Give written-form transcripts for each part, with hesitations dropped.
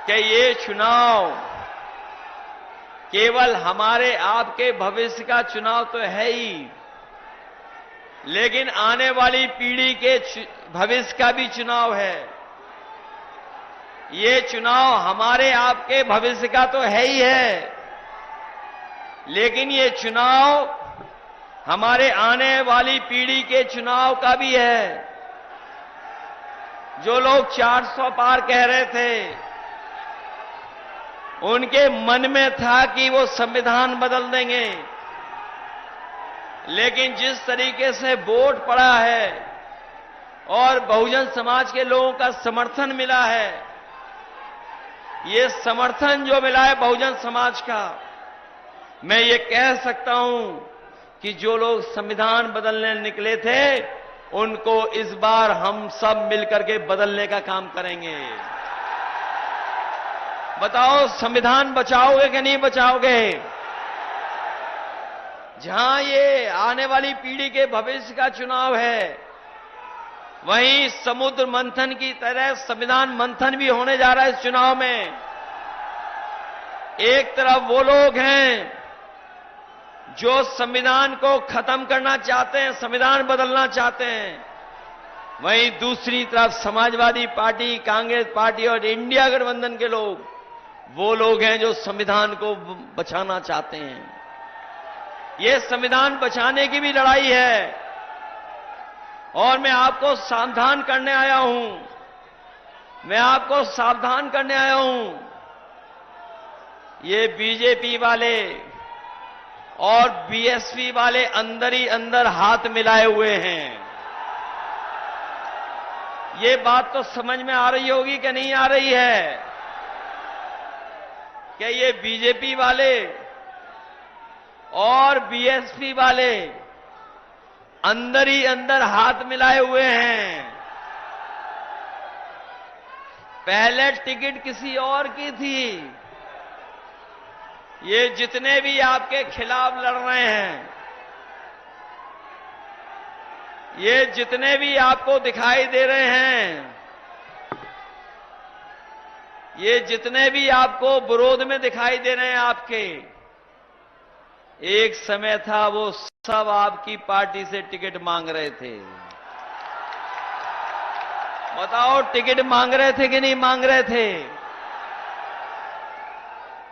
कि ये चुनाव केवल हमारे आपके भविष्य का चुनाव तो है ही, लेकिन आने वाली पीढ़ी के भविष्य का भी चुनाव है। ये चुनाव हमारे आपके भविष्य का तो है ही है, लेकिन ये चुनाव हमारे आने वाली पीढ़ी के चुनाव का भी है। जो लोग 400 पार कह रहे थे, उनके मन में था कि वो संविधान बदल देंगे, लेकिन जिस तरीके से वोट पड़ा है और बहुजन समाज के लोगों का समर्थन मिला है, ये समर्थन जो मिला है बहुजन समाज का, मैं ये कह सकता हूं कि जो लोग संविधान बदलने निकले थे, उनको इस बार हम सब मिलकर के बदलने का काम करेंगे। बताओ, संविधान बचाओगे कि नहीं बचाओगे? जहां ये आने वाली पीढ़ी के भविष्य का चुनाव है, वहीं समुद्र मंथन की तरह संविधान मंथन भी होने जा रहा है इस चुनाव में। एक तरफ वो लोग हैं जो संविधान को खत्म करना चाहते हैं, संविधान बदलना चाहते हैं, वहीं दूसरी तरफ समाजवादी पार्टी, कांग्रेस पार्टी और इंडिया गठबंधन के लोग, वो लोग हैं जो संविधान को बचाना चाहते हैं। ये संविधान बचाने की भी लड़ाई है, और मैं आपको सावधान करने आया हूं, मैं आपको सावधान करने आया हूं। ये बीजेपी वाले और बीएसपी वाले अंदर ही अंदर हाथ मिलाए हुए हैं। ये बात तो समझ में आ रही होगी कि नहीं आ रही है कि ये बीजेपी वाले और बीएसपी वाले अंदर ही अंदर हाथ मिलाए हुए हैं। पहले टिकट किसी और की थी। ये जितने भी आपके खिलाफ लड़ रहे हैं, ये जितने भी आपको दिखाई दे रहे हैं, ये जितने भी आपको विरोध में दिखाई दे रहे हैं आपके, एक समय था वो सब आपकी पार्टी से टिकट मांग रहे थे। बताओ, टिकट मांग रहे थे कि नहीं मांग रहे थे?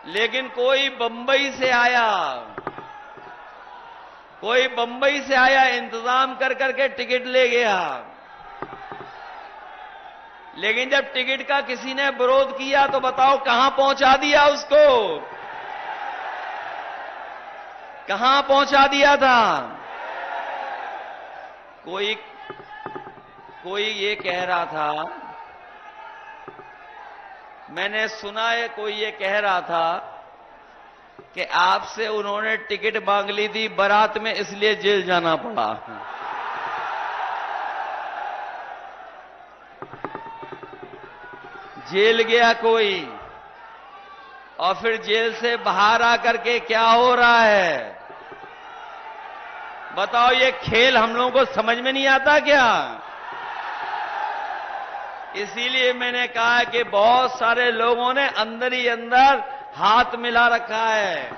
लेकिन कोई बंबई से आया, कोई बंबई से आया, इंतजाम कर करके टिकट ले गया। लेकिन जब टिकट का किसी ने विरोध किया तो बताओ कहां पहुंचा दिया उसको? कहां पहुंचा दिया था? कोई ये कह रहा था, मैंने सुना है, कोई ये कह रहा था कि आपसे उन्होंने टिकट मांग ली थी बारात में, इसलिए जेल जाना पड़ा। जेल गया कोई, और फिर जेल से बाहर आकर के क्या हो रहा है? बताओ, ये खेल हम लोगों को समझ में नहीं आता क्या? इसीलिए मैंने कहा कि बहुत सारे लोगों ने अंदर ही अंदर हाथ मिला रखा है।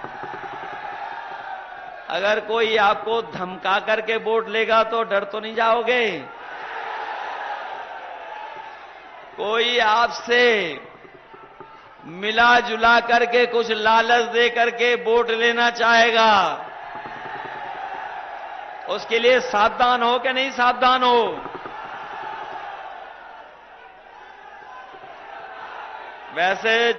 अगर कोई आपको धमका करके वोट लेगा तो डर तो नहीं जाओगे? कोई आपसे मिला जुला करके कुछ लालच दे करके वोट लेना चाहेगा, उसके लिए सावधान हो कि नहीं सावधान हो? वैसे